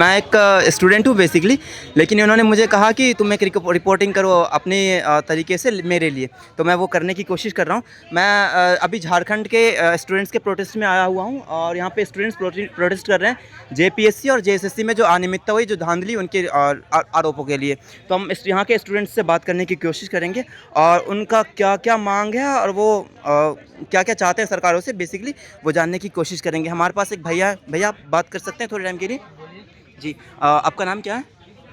मैं एक स्टूडेंट हूँ बेसिकली, लेकिन उन्होंने मुझे कहा कि तुम एक रिपोर्टिंग करो अपने तरीके से मेरे लिए, तो मैं वो करने की कोशिश कर रहा हूँ। मैं अभी झारखंड के स्टूडेंट्स के प्रोटेस्ट में आया हुआ हूँ और यहाँ पे स्टूडेंट्स प्रोटेस्ट कर रहे हैं जेपीएससी और जेएसएससी में जो अनियमितता हुई, जो धांधली, उनके आरोपों के लिए। तो हम यहाँ के स्टूडेंट्स से बात करने की कोशिश करेंगे और उनका क्या क्या मांग है और वो क्या क्या चाहते हैं सरकारों से, बेसिकली वो जानने की कोशिश करेंगे। हमारे पास एक भैया आप बात कर सकते हैं थोड़े टाइम के लिए? जी, आपका नाम क्या है?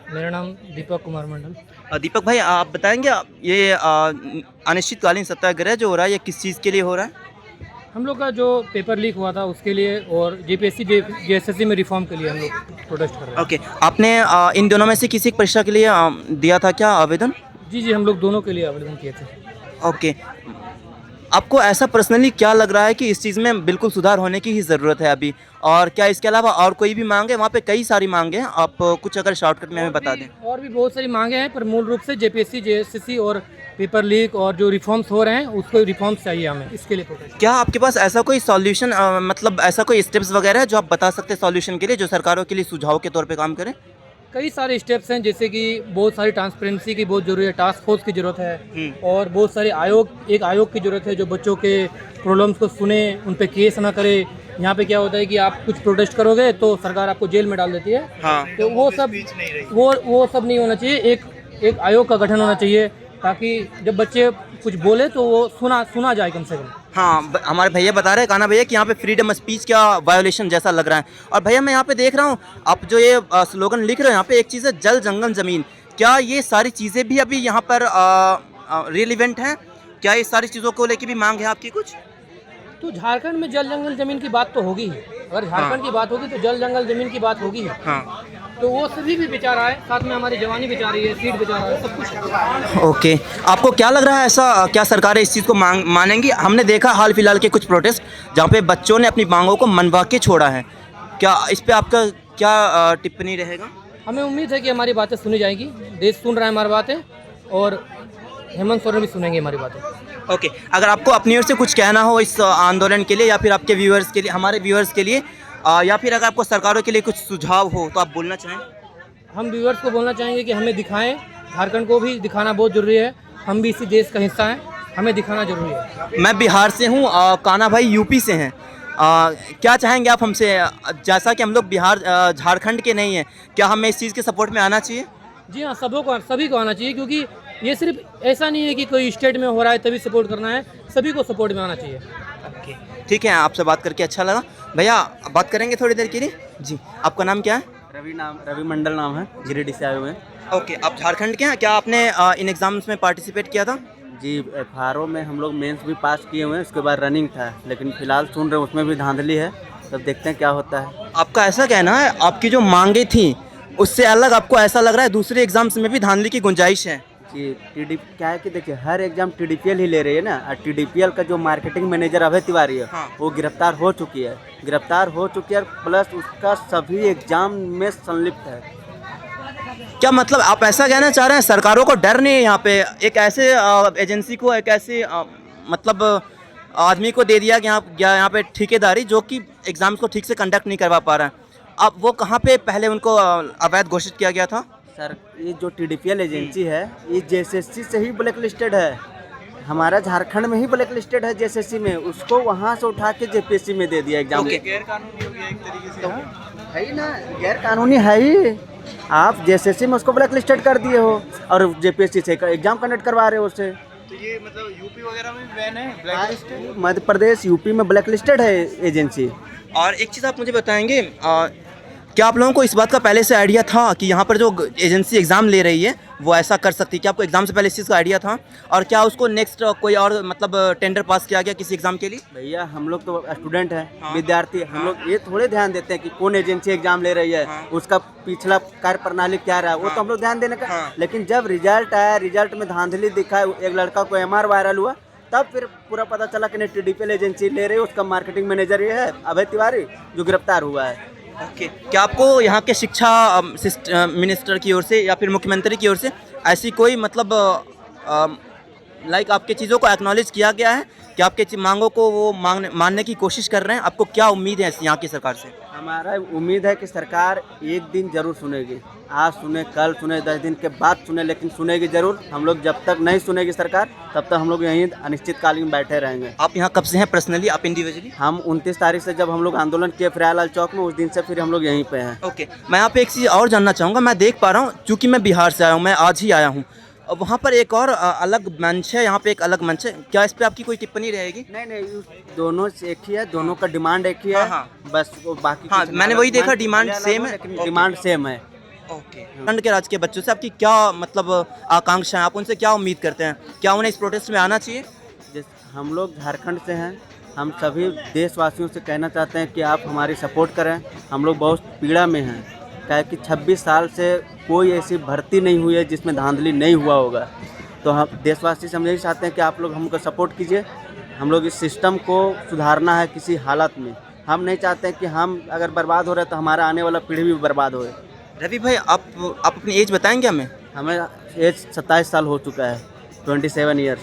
मेरा नाम दीपक कुमार मंडल। दीपक भाई, आप बताएंगे ये अनिश्चितकालीन सत्याग्रह जो हो रहा है, ये किस चीज़ के लिए हो रहा है? हम लोग का जो पेपर लीक हुआ था उसके लिए और जेपीएससी जेएसएससी में रिफॉर्म के लिए हम लोग प्रोटेस्ट कर रहे हैं। ओके, आपने इन दोनों में से किसी एक परीक्षा के लिए दिया था क्या आवेदन? जी, हम लोग दोनों के लिए आवेदन किए थे। ओके, आपको ऐसा पर्सनली क्या लग रहा है कि इस चीज़ में बिल्कुल सुधार होने की ही ज़रूरत है अभी, और क्या इसके अलावा और कोई भी मांग है? वहाँ पे कई सारी मांगे हैं, आप कुछ अगर शॉर्टकट में हमें बता दें। और भी बहुत सारी मांगे हैं, पर मूल रूप से जेपीएससी जेएसएससी और पेपर लीक और जो रिफॉर्म्स हो रहे हैं उसको रिफॉर्म्स चाहिए हमें, इसके लिए प्रोटेस्ट। क्या आपके पास ऐसा कोई सॉल्यूशन, मतलब ऐसा कोई स्टेप्स वगैरह है जो आप बता सकते हैं सॉल्यूशन के लिए, जो सरकारों के लिए सुझाव के तौर पे काम करें? कई सारे स्टेप्स हैं, जैसे कि बहुत सारी ट्रांसपेरेंसी की बहुत ज़रूरी है, टास्क फोर्स की ज़रूरत है और बहुत सारे एक आयोग की ज़रूरत है जो बच्चों के प्रॉब्लम्स को सुने, उन पे केस ना करे। यहाँ पे क्या होता है कि आप कुछ प्रोटेस्ट करोगे तो सरकार आपको जेल में डाल देती है। हाँ। तो वो सब नहीं होना चाहिए। एक आयोग का गठन होना चाहिए ताकि जब बच्चे कुछ बोले तो वो सुना जाए कम से कम। हाँ, हमारे भैया बता रहे हैं, काना भैया, कि यहाँ पे फ्रीडम स्पीच का वायोलेशन जैसा लग रहा है। और भैया मैं यहाँ पे देख रहा हूँ, आप जो ये स्लोगन लिख रहे हो, यहाँ पे एक चीज़ है, जल जंगल ज़मीन। क्या ये सारी चीज़ें भी अभी यहाँ पर रिलेवेंट हैं? क्या ये सारी चीज़ों को लेके भी मांग है आपकी कुछ? तो झारखंड में जल जंगल जमीन की बात तो होगी ही। अगर झारखंड की बात होगी तो जल जंगल जमीन की बात होगी ही। हाँ। तो वो सभी भी बेचा रहा है, साथ में हमारी जवानी बेचा रही है, सीट बेचा रहा है, सब कुछ है। ओके, आपको क्या लग रहा है, ऐसा क्या सरकारें इस चीज़ को मानेंगी? हमने देखा हाल फिलहाल के कुछ प्रोटेस्ट जहाँ पे बच्चों ने अपनी मांगों को मनवा के छोड़ा है। क्या इस पे आपका क्या टिप्पणी रहेगा? हमें उम्मीद है कि हमारी बातें सुनी जाएंगी, देश सुन रहा है हमारी बातें और हेमंत सोरेन भी सुनेंगे हमारी बातें। ओके, अगर आपको अपनी ओर से कुछ कहना हो इस आंदोलन के लिए, या फिर आपके व्यूअर्स के लिए, हमारे व्यूअर्स के लिए, या फिर अगर आपको सरकारों के लिए कुछ सुझाव हो तो आप बोलना चाहें? हम व्यूअर्स को बोलना चाहेंगे कि हमें दिखाएं, झारखंड को भी दिखाना बहुत ज़रूरी है। हम भी इसी देश का हिस्सा हैं, हमें दिखाना ज़रूरी है। मैं बिहार से हूँ, काना भाई यूपी से हैं। क्या चाहेंगे आप हमसे, जैसा कि हम लोग बिहार झारखंड के नहीं हैं, क्या हमें इस चीज़ के सपोर्ट में आना चाहिए? जी हाँ, सभी को आना चाहिए, क्योंकि ये सिर्फ ऐसा नहीं है कि कोई स्टेट में हो रहा है तभी सपोर्ट करना है, सभी को सपोर्ट में आना चाहिए। ओके, ठीक है, आपसे बात करके अच्छा लगा। भैया बात करेंगे थोड़ी देर के लिए? जी, आपका नाम क्या है? रवि मंडल नाम है, गिरिडीह से आए हुए हैं। ओके, आप झारखंड के हैं? क्या आपने इन एग्ज़ाम्स में पार्टिसिपेट किया था? जी, FRO में हम लोग मेंस भी पास किए हुए हैं, उसके बाद रनिंग था, लेकिन फिलहाल सुन रहे हैं उसमें भी धांधली है। तब देखते हैं क्या होता है। आपका ऐसा कहना है, आपकी जो मांगे थी उससे अलग आपको ऐसा लग रहा है दूसरे एग्जाम्स में भी धांधली की गुंजाइश है? जी, क्या है कि देखिए, हर एग्जाम TDPL ही ले रही है ना, और TDPL का जो मार्केटिंग मैनेजर अभय तिवारी है, हाँ। वो गिरफ्तार हो चुकी है, प्लस उसका सभी एग्जाम में संलिप्त है। क्या मतलब आप ऐसा कहना चाह रहे हैं सरकारों को डर नहीं है यहाँ पे, एक ऐसे एजेंसी को, एक ऐसे मतलब आदमी को दे दिया कि यहाँ पे ठेकेदारी, जो कि एग्ज़ाम्स को ठीक से कंडक्ट नहीं करवा पा रहा है? अब वो कहाँ पे पहले उनको अवैध घोषित किया गया था? सर, ये जो TDPL एजेंसी है, ये JSSC से ही ब्लैक लिस्टेड है। हमारा झारखंड में ही ब्लैक लिस्टेड है JSSC में, उसको वहाँ से उठा के JPSC में दे दिया एग्जाम। गैर कानूनी हो गया एक तरीके से। तो है ही ना, गैर कानूनी है ही। आप JSSC में उसको ब्लैक लिस्टेड कर दिए हो और JPSC से एग्जाम कंडक्ट करवा रहे हो उससे। तो ये मतलब यूपी वगैरह में भी बैन है, black listed? Madhya Pradesh, UP में ब्लैक लिस्टेड है एजेंसी। और एक चीज़ आप मुझे बताएंगे, क्या आप लोगों को इस बात का पहले से आइडिया था कि यहाँ पर जो एजेंसी एग्ज़ाम ले रही है वो ऐसा कर सकती है? क्या आपको एग्ज़ाम से पहले इस चीज़ का आइडिया था? और क्या उसको नेक्स्ट कोई और मतलब टेंडर पास किया गया किसी एग्ज़ाम के लिए? भैया, हम लोग तो स्टूडेंट हैं, हाँ। विद्यार्थी, हम लोग ये थोड़े ध्यान देते हैं कि कौन एजेंसी एग्जाम ले रही है, हाँ। उसका पिछला कार्य प्रणाली क्या रहा है, वो तो हम लोग ध्यान देने का। हाँ। लेकिन जब रिजल्ट आया, रिजल्ट में धांधली दिखा, एक लड़का को MR वायरल हुआ, तब फिर पूरा पता चला कि नहीं, TDPL एजेंसी ले रही है, उसका मार्केटिंग मैनेजर ये है अभय तिवारी, जो गिरफ्तार हुआ है। ओके, क्या आपको यहाँ के शिक्षा मिनिस्टर की ओर से या फिर मुख्यमंत्री की ओर से ऐसी कोई मतलब लाइक आपके चीज़ों को एक्नॉलेज किया गया है कि आपके मांगों को वो मानने की कोशिश कर रहे हैं? आपको क्या उम्मीद है यहाँ की सरकार से? हमारा उम्मीद है कि सरकार एक दिन जरूर सुनेगी। आज सुने, कल सुने, 10 दिन के बाद सुने, लेकिन सुनेगी जरूर। हम लोग जब तक नहीं सुनेगी सरकार, तब तक हम लोग यहीं अनिश्चितकालीन बैठे रहेंगे। आप यहाँ कब से हैं पर्सनली, आप इंडिविजुअली? हम 29 तारीख से जब हम लोग आंदोलन किए फ्रियालाल चौक में, उस दिन से फिर हम लोग यहीं पे हैं। ओके, मैं यहाँ पे एक चीज़ और जानना चाहूँगा। मैं देख पा रहा हूँ, चूँकि मैं बिहार से आया हूँ, मैं आज ही आया हूँ, वहाँ पर एक और अलग मंच है, यहाँ पे एक अलग मंच है। क्या इस पे आपकी कोई टिप्पणी रहेगी? नहीं, दोनों एक ही है, दोनों का डिमांड एक ही है। हाँ। बस वो बाकी हाँ, कुछ मैंने वही देखा, डिमांड सेम है, लेकिन डिमांड सेम है। ओके। झारखंड के राज्य के बच्चों से आपकी क्या मतलब आकांक्षा है? आप उनसे क्या उम्मीद करते हैं? क्या उन्हें इस प्रोटेस्ट में आना चाहिए? हम लोग झारखंड से हैं, हम सभी देशवासियों से कहना चाहते हैं कि आप हमारी सपोर्ट करें। हम लोग बहुत पीड़ा में हैं, क्या कि 26 साल से कोई ऐसी भर्ती नहीं हुई है जिसमें धांधली नहीं हुआ होगा। तो हम देशवासी से हम यही चाहते हैं कि आप लोग हमको सपोर्ट कीजिए। हम लोग इस सिस्टम को सुधारना है किसी हालत में। हम नहीं चाहते हैं कि हम अगर बर्बाद हो रहे हैं तो हमारा आने वाला पीढ़ी भी बर्बाद हो। रवि भाई, आप अपनी एज बताएंगे हमें? हमें एज 27 साल हो चुका है, 27 ईयर्स।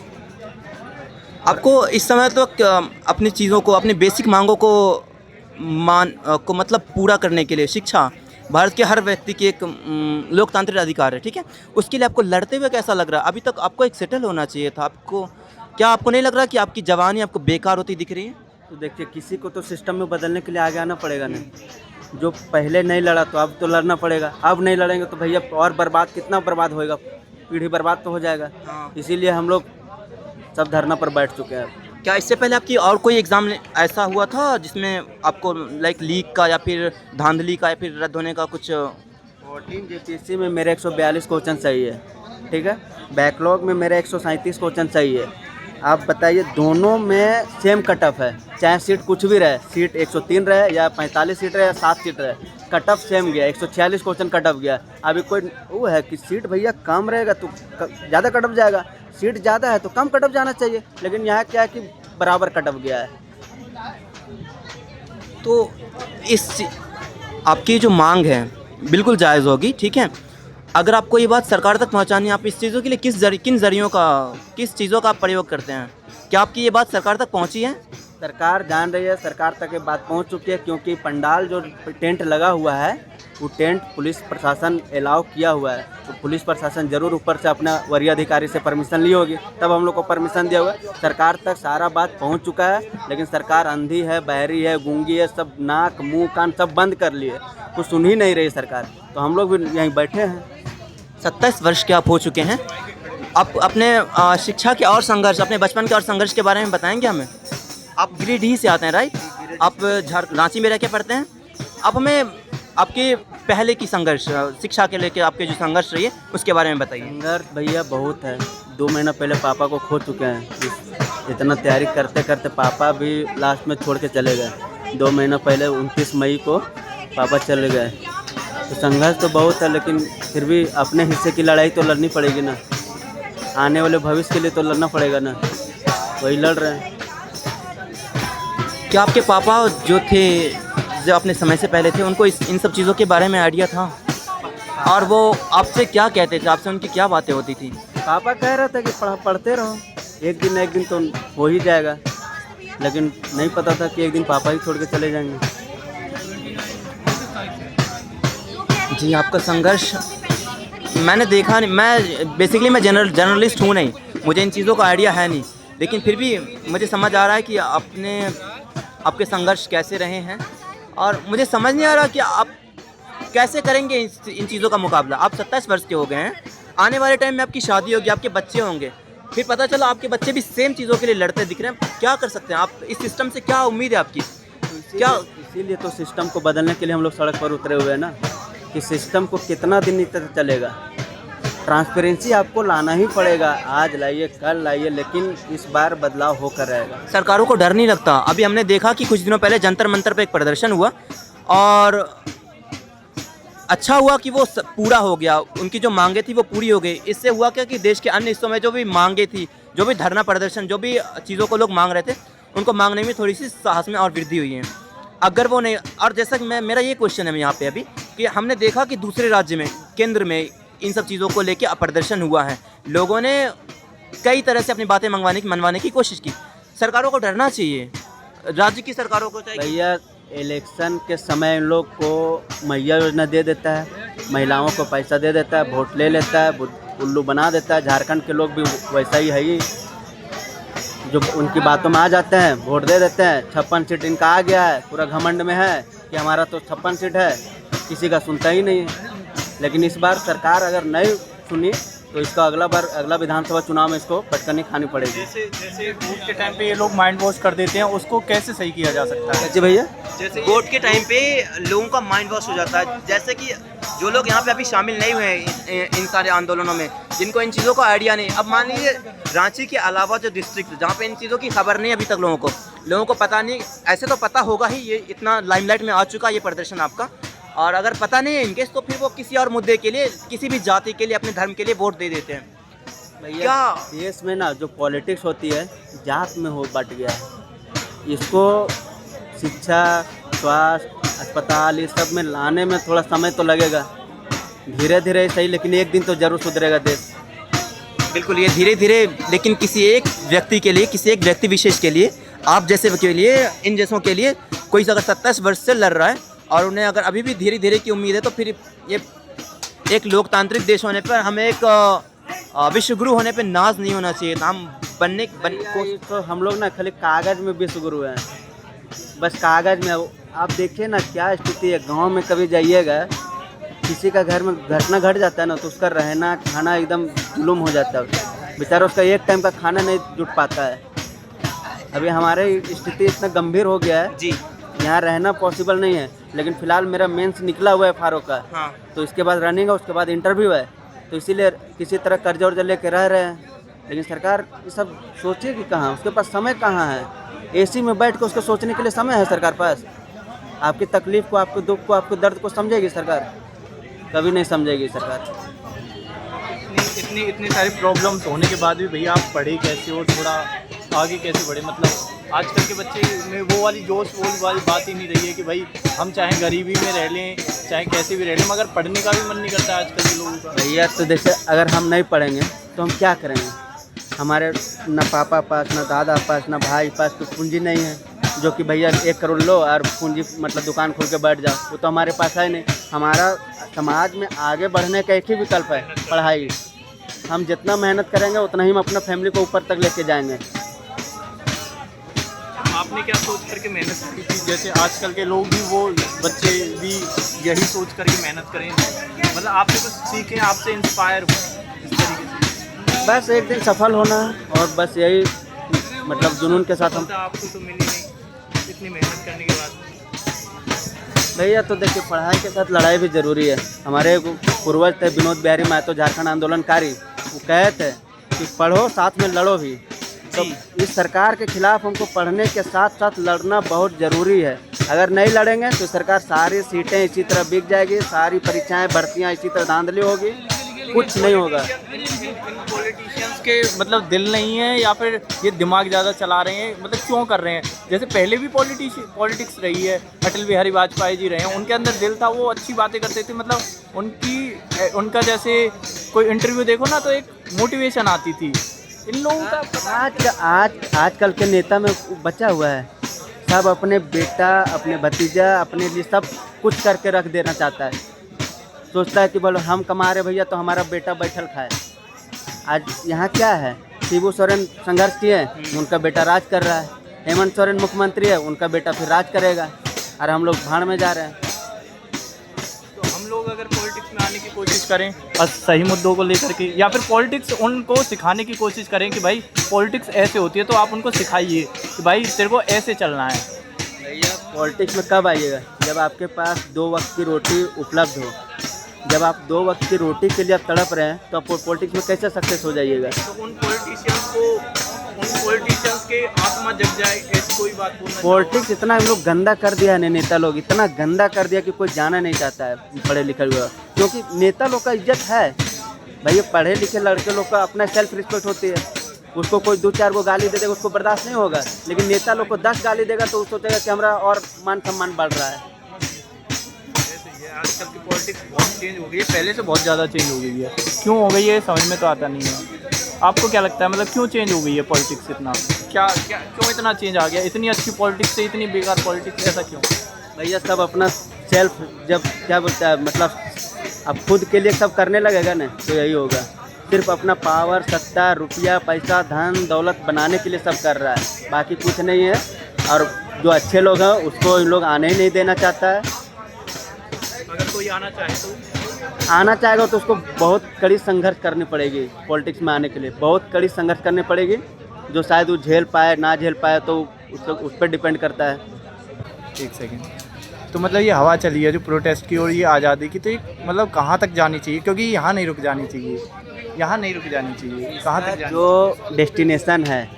आपको इस समय तो अपनी चीज़ों को, अपनी बेसिक मांगों को मतलब पूरा करने के लिए शिक्षा भारत के हर व्यक्ति की एक लोकतांत्रिक अधिकार है, ठीक है? उसके लिए आपको लड़ते हुए कैसा लग रहा है? अभी तक आपको एक सेटल होना चाहिए था। आपको नहीं लग रहा कि आपकी जवानी आपको बेकार होती दिख रही है? तो देखिए, किसी को तो सिस्टम में बदलने के लिए आगे आना पड़ेगा ना। जो पहले नहीं लड़ा तो अब तो लड़ना पड़ेगा। अब नहीं लड़ेंगे तो भैया और बर्बाद, कितना बर्बाद होएगा, पीढ़ी बर्बाद तो हो जाएगा। इसीलिए हम लोग सब धरना पर बैठ चुके हैं। क्या इससे पहले आपकी और कोई एग्ज़ाम ऐसा हुआ था जिसमें आपको लाइक लीक का या फिर धांधली का या फिर रद्द होने का कुछ? 14 JPSC में मेरे 142 क्वेश्चन सही है, ठीक है। बैकलॉग में मेरे 137 क्वेश्चन सही है। आप बताइए, दोनों में सेम कट ऑफ है, चाहे सीट कुछ भी रहे, सीट 103 रहे या 45 सीट रहे या 7 सीट रहे, कट ऑफ सेम गया। 146 क्वेश्चन कट ऑफ गया। अभी कोई वो है कि सीट भैया कम रहेगा तो ज़्यादा कट ऑफ जाएगा, सीट ज़्यादा है तो कम कट ऑफ जाना चाहिए, लेकिन यहाँ क्या है कि बराबर कट ऑफ गया है। तो आपकी जो मांग है बिल्कुल जायज़ होगी, ठीक है। अगर आपको ये बात सरकार तक पहुंचानी है, आप इस चीज़ों के लिए किस चीज़ों का आप प्रयोग करते हैं? क्या आपकी ये बात सरकार तक पहुंची है? सरकार जान रही है, सरकार तक ये बात पहुंच चुकी है, क्योंकि पंडाल जो टेंट लगा हुआ है वो टेंट पुलिस प्रशासन अलाउ किया हुआ है। तो पुलिस प्रशासन ज़रूर ऊपर से अपना वरीय अधिकारी से परमिशन ली होगी, तब हम लोग को परमिशन दिया हुआ है। सरकार तक सारा बात पहुंच चुका है, लेकिन सरकार अंधी है, बहरी है, गूंगी है, सब नाक मुंह कान सब बंद कर लिए, कुछ सुन ही नहीं रही सरकार। तो हम लोग भी यहीं बैठे हैं। 27 वर्ष के आप हो चुके हैं। आप अपने शिक्षा के और संघर्ष, अपने बचपन के और संघर्ष के बारे में बताएंगे हमें? आप गिरिडीह से आते हैं, राइट? आप रांची में रह के पढ़ते हैं। आप हमें आपके पहले की संघर्ष, शिक्षा के लेके आपके जो संघर्ष रही है उसके बारे में बताइए। संघर्ष भैया बहुत है। 2 महीना पहले पापा को खो चुके हैं। इतना तैयारी करते करते पापा भी लास्ट में छोड़ के चले गए। 2 महीना पहले 29 मई को पापा चले गए। तो संघर्ष तो बहुत है, लेकिन फिर भी अपने हिस्से की लड़ाई तो लड़नी पड़ेगी ना। आने वाले भविष्य के लिए तो लड़ना पड़ेगा ना, वही लड़ रहे हैं। क्या आपके पापा जो थे, जो अपने समय से पहले थे, उनको इन सब चीज़ों के बारे में आइडिया था? और वो आपसे क्या कहते थे, आपसे उनकी क्या बातें होती थी? पापा कह रहे थे कि पढ़ते रहो, एक दिन ना एक दिन तो हो ही जाएगा, लेकिन नहीं पता था कि एक दिन पापा ही छोड़ के चले जाएंगे। जी, आपका संघर्ष मैंने देखा नहीं। मैं बेसिकली मैं जर्नलिस्ट हूँ नहीं, मुझे इन चीज़ों का आइडिया है नहीं, लेकिन फिर भी मुझे समझ आ रहा है कि आपके संघर्ष कैसे रहे हैं। और मुझे समझ नहीं आ रहा कि आप कैसे करेंगे इन चीज़ों का मुकाबला। आप 27 वर्ष के हो गए हैं, आने वाले टाइम में आपकी शादी होगी, आपके बच्चे होंगे, फिर पता चला आपके बच्चे भी सेम चीज़ों के लिए लड़ते दिख रहे हैं। क्या कर सकते हैं आप? इस सिस्टम से क्या उम्मीद है आपकी? इसीलिए तो सिस्टम को बदलने के लिए हम लोग सड़क पर उतरे हुए हैं ना, कि सिस्टम को कितना दिन तक चलेगा। ट्रांसपेरेंसी आपको लाना ही पड़ेगा, आज लाइए कल लाइए, लेकिन इस बार बदलाव होकर रहेगा। सरकारों को डर नहीं लगता? अभी हमने देखा कि कुछ दिनों पहले जंतर मंतर पे एक प्रदर्शन हुआ और अच्छा हुआ कि वो पूरा हो गया, उनकी जो मांगे थी वो पूरी हो गई। इससे हुआ क्या कि देश के अन्य हिस्सों में जो भी मांगे थी, जो भी धरना प्रदर्शन, जो भी चीज़ों को लोग मांग रहे थे, उनको मांगने में थोड़ी सी साहस में और वृद्धि हुई है। अगर वो नहीं, और जैसा कि मेरा ये क्वेश्चन है यहाँ पे अभी, कि हमने देखा कि दूसरे राज्य में, केंद्र में इन सब चीज़ों को लेके प्रदर्शन हुआ है, लोगों ने कई तरह से अपनी बातें मनवाने की कोशिश की। सरकारों को डरना चाहिए, राज्य की सरकारों को चाहिए। भैया इलेक्शन के समय इन लोग को मैया योजना दे देता है, महिलाओं को पैसा दे देता है, वोट ले लेता है, उल्लू बना देता है। झारखंड के लोग भी वैसा ही है ही, जो उनकी बातों में आ जाते हैं, वोट दे देते हैं। 56 सीट इनका आ गया है, पूरा घमंड में है कि हमारा तो 56 सीट है, किसी का सुनता ही नहीं है। लेकिन इस बार सरकार अगर नहीं सुनी तो इसका अगला विधानसभा चुनाव में इसको पटकनी खानी पड़ेगी। जैसे वोट के टाइम पे ये लोग माइंड वॉश कर देते हैं, उसको कैसे सही किया जा सकता है? जी भैया, जैसे वोट के टाइम पे लोगों का माइंड वॉश हो जाता है। जैसे कि जो लोग यहाँ पे अभी शामिल नहीं हुए हैं इन सारे आंदोलनों में, जिनको इन चीज़ों का आइडिया नहीं, अब मान लीजिए रांची के अलावा जो डिस्ट्रिक्ट जहाँ पे इन चीज़ों की खबर नहीं अभी तक लोगों को पता नहीं, ऐसे तो पता होगा ही, ये इतना लाइमलाइट में आ चुका है ये प्रदर्शन आपका, और अगर पता नहीं है इनकेस तो फिर वो किसी और मुद्दे के लिए, किसी भी जाति के लिए, अपने धर्म के लिए वोट दे देते हैं। भैया देश में ना जो पॉलिटिक्स होती है जात में हो बट गया है। इसको शिक्षा, स्वास्थ्य, अस्पताल ये सब में लाने में थोड़ा समय तो लगेगा, धीरे धीरे सही, लेकिन एक दिन तो जरूर सुधरेगा देश। बिल्कुल, ये धीरे धीरे, लेकिन किसी एक व्यक्ति के लिए, किसी एक व्यक्ति विशेष के लिए, आप जैसे के लिए, इन जैसों के लिए, कोई अगर 27 वर्ष से लड़ रहा है और उन्हें अगर अभी भी धीरे धीरे की उम्मीद है, तो फिर ये एक लोकतांत्रिक देश होने पर, हमें एक विश्व गुरु होने पे नाज नहीं होना चाहिए था। हम तो हम लोग ना खाली कागज़ में विश्व गुरु हैं, बस कागज़ में। आप देखिए ना क्या स्थिति है, गांव में कभी जाइएगा, किसी का घर में घटना घट जाता है ना, तो उसका रहना खाना एकदम जुल्म हो जाता है, बेचारा उसका एक टाइम का खाना नहीं जुट पाता है। अभी हमारे स्थिति इतना गंभीर हो गया है जी, यहाँ रहना पॉसिबल नहीं है। लेकिन फ़िलहाल मेरा मेंस निकला हुआ है फारो का, हाँ, तो इसके बाद रनिंग है, उसके बाद इंटरव्यू है, तो इसीलिए किसी तरह कर्जा वर्जा लेके रह रहे हैं। लेकिन सरकार ये सब सोचेगी कहाँ, उसके पास समय कहाँ है? एसी में बैठ के उसको सोचने के लिए समय है सरकार पास? आपकी तकलीफ़ को, आपके दुख को, आपके दर्द को समझेगी सरकार? कभी नहीं समझेगी सरकार। इतनी सारी प्रॉब्लम्स होने के बाद भी भैया आप पढ़े कैसे और थोड़ा आगे कैसे बढ़े? मतलब आजकल के बच्चे में वो वाली जोश, वो वाली बात ही नहीं रही है कि भाई हम चाहे गरीबी में रह लें, चाहे कैसे भी रह लें, मगर पढ़ने का भी मन नहीं करता आजकल के लोगों का। भैया तो जैसे अगर हम नहीं पढ़ेंगे तो हम क्या करेंगे? हमारे ना पापा पास, ना दादा पास, ना भाई पास तो पूंजी नहीं है, जो कि भैया 1 करोड़ लो और पूंजी मतलब दुकान खोल के बैठ जाओ, वो तो हमारे पास है नहीं। हमारा समाज में आगे बढ़ने का एक ही विकल्प है, पढ़ाई। हम जितना मेहनत करेंगे उतना ही हम अपना फैमिली को ऊपर तक लेके जाएंगे। आपने क्या सोच करके मेहनत की थी? जैसे आजकल के लोग भी, वो बच्चे भी यही सोच करके मेहनत करें, मतलब आपसे कुछ सीखें, आपसे इंस्पायर हो इस तरीके से? बस एक दिन सफल होना है और बस यही मतलब जुनून के साथ हम। आपको तो मिली नहीं इतनी मेहनत करने के बाद? भैया तो देखिए पढ़ाई के साथ लड़ाई भी ज़रूरी है। हमारे पूर्वज थे विनोद बिहारी महतो, झारखंड आंदोलनकारी, वो कहे थे कि पढ़ो साथ में लड़ो भी। तो इस सरकार के खिलाफ हमको पढ़ने के साथ साथ लड़ना बहुत ज़रूरी है। अगर नहीं लड़ेंगे तो सरकार सारी सीटें इसी तरह बिक जाएगी, सारी परीक्षाएं, भर्तियां इसी तरह धांधली होगी, कुछ नहीं होगा। इन पॉलिटिशियंस के मतलब दिल नहीं है या फिर ये दिमाग ज़्यादा चला रहे हैं, मतलब क्यों कर रहे हैं? जैसे पहले भी पॉलिटिक्स रही है, अटल बिहारी वाजपेयी जी रहे हैं, उनके अंदर दिल था, वो अच्छी बातें करते थे, मतलब उनका जैसे कोई इंटरव्यू देखो ना तो एक मोटिवेशन आती थी। इन लोगों का आजकल के नेता में बचा हुआ है, सब अपने बेटा, अपने भतीजा, अपने लिए सब कुछ करके रख देना चाहता है। सोचता है कि बोलो हम कमा रहे भैया तो हमारा बेटा बैठल खाए। आज यहाँ क्या है, शिबू सोरेन संघर्ष किए, उनका बेटा राज कर रहा है। हेमंत सोरेन मुख्यमंत्री है, उनका बेटा फिर राज करेगा, और हम लोग भाड़ में जा रहे हैं। तो हम लोग अगर पॉलिटिक्स में आने की कोशिश करें और सही मुद्दों को लेकर के, या फिर पॉलिटिक्स उनको सिखाने की कोशिश करें कि भाई पॉलिटिक्स ऐसे होती है, तो आप उनको सिखाइए कि भाई तेरे को ऐसे चलना है। भैया पॉलिटिक्स में कब आइएगा? जब आपके पास 2 वक्त की रोटी उपलब्ध हो। जब आप 2 वक्त की रोटी के लिए आप तड़प रहे हैं तो आप पॉलिटिक्स में कैसे सक्सेस हो जाइएगा? तो उन पॉलिटिशियंस के आत्मा जग जाए, ऐसी कोई बात बोलना? पॉलिटिक्स इतना हम लोग गंदा कर दिया है, नेता लोग इतना गंदा कर दिया कि कोई जाना नहीं चाहता है पढ़े लिखे हुआ, क्योंकि नेता लोग का इज्जत है। भैया पढ़े लिखे लड़के लोग का अपना सेल्फ रिस्पेक्ट होती है, उसको कोई 2-4 को गाली दे देगा उसको बर्दाश्त नहीं होगा, लेकिन नेता लोग को 10 गाली देगा तो उसको सोचेगा कि हमारा और मान सम्मान बढ़ रहा है। आजकल की पॉलिटिक्स बहुत चेंज हो गई है, पहले से बहुत ज़्यादा चेंज हो गई है। क्यों हो गई है समझ में तो आता नहीं है। आपको क्या लगता है, मतलब क्यों चेंज हो गई है पॉलिटिक्स इतना? क्या क्या क्यों इतना चेंज आ गया? इतनी अच्छी पॉलिटिक्स से इतनी बेकार पॉलिटिक्स, ऐसा क्यों? भैया सब अपना सेल्फ जब क्या बोलता है मतलब अब खुद के लिए सब करने लगेगा ना तो यही होगा। सिर्फ अपना पावर, सत्ता, रुपया, पैसा, धन दौलत बनाने के लिए सब कर रहा है, बाकी कुछ नहीं है। और जो अच्छे लोग हैं उसको इन लोग आने ही नहीं देना चाहता है। अगर कोई आना चाहे तो आना चाहेगा तो उसको बहुत कड़ी संघर्ष करनी पड़ेगी। पॉलिटिक्स में आने के लिए बहुत कड़ी संघर्ष करनी पड़ेगी, जो शायद वो झेल पाए ना झेल पाए तो उस पर डिपेंड करता है। एक सेकेंड, तो मतलब ये हवा चली है जो प्रोटेस्ट की और ये आज़ादी की, तो ये मतलब कहाँ तक जानी चाहिए? क्योंकि यहाँ नहीं रुक जानी चाहिए, यहाँ नहीं रुक जानी चाहिए, कहाँ तक जानी? जो डेस्टिनेशन है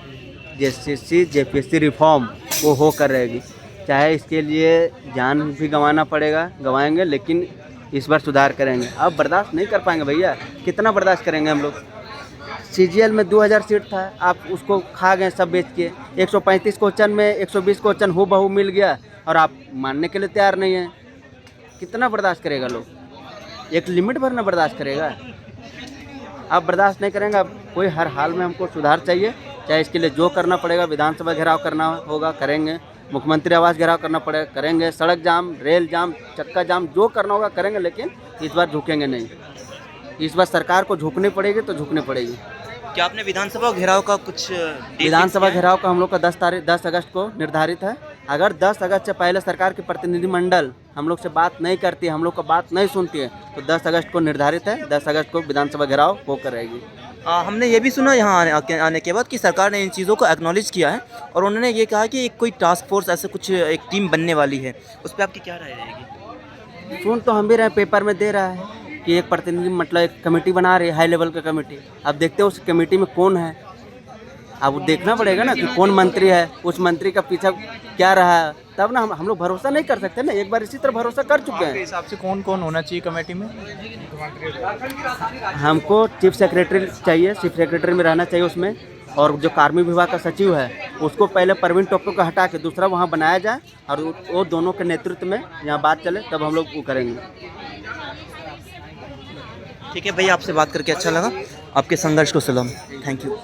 जेसीसी जेपीएससी रिफॉर्म वो हो कर रहेगी, चाहे इसके लिए जान भी गंवाना पड़ेगा, गंवाएंगे, लेकिन इस बार सुधार करेंगे। अब बर्दाश्त नहीं कर पाएंगे भैया, कितना बर्दाश्त करेंगे हम लोग। सीजीएल में 2000 सीट था, आप उसको खा गए सब बेच के। 135 क्वेश्चन में 120 क्वेश्चन हो बहू मिल गया और आप मानने के लिए तैयार नहीं हैं। कितना बर्दाश्त करेगा लोग? एक लिमिट भर ना बर्दाश्त करेगा। आप बर्दाश्त नहीं करेंगे। अब कोई हर हाल में हमको सुधार चाहिए, चाहे इसके लिए जो करना पड़ेगा, विधानसभा घेराव करना होगा करेंगे, मुख्यमंत्री आवास घेराव करना पड़ेगा करेंगे, सड़क जाम, रेल जाम, चक्का जाम, जो करना होगा करेंगे, लेकिन इस बार झुकेंगे नहीं। इस बार सरकार को झुकनी पड़ेगी तो झुकनी पड़ेगी। क्या आपने विधानसभा घेराव का कुछ विधानसभा घेराव का हम लोग का 10 अगस्त को निर्धारित है। अगर 10 अगस्त से पहले सरकार के प्रतिनिधिमंडल हम लोग से बात नहीं करती है, हम लोग का बात नहीं सुनती है, तो 10 अगस्त को निर्धारित है, 10 अगस्त को विधानसभा घेराव होकर रहेगी। हमने ये भी सुना यहाँ आने के बाद कि सरकार ने इन चीज़ों को एक्नॉलेज किया है और उन्होंने ये कहा कि एक कोई टास्क फोर्स ऐसे कुछ एक टीम बनने वाली है। उस पर आपकी क्या राय रहेगी? सुन तो हम भी रहे, पेपर में दे रहा है कि एक प्रतिनिधि मतलब एक कमेटी बना रही है, हाई लेवल का कमेटी। अब देखते हैं उस कमेटी में कौन है। अब वो देखना पड़ेगा ना कि कौन मंत्री है, उस मंत्री का पीछा क्या रहा है, तब ना हम लोग भरोसा नहीं कर सकते ना। एक बार इसी तरह भरोसा कर चुके आपके हैं। हिसाब से कौन कौन होना चाहिए कमेटी में? हमको चीफ सेक्रेटरी चाहिए, चीफ सेक्रेटरी में रहना चाहिए उसमें। और जो कार्मिक विभाग का सचिव है उसको पहले परवीन टोप्पो को हटा के दूसरा वहाँ बनाया जाए और वो दोनों के नेतृत्व में यहाँ बात चले, तब हम लोग वो करेंगे। ठीक है भैया, आपसे बात करके अच्छा लगा। आपके संघर्ष को सलाम। Thank you.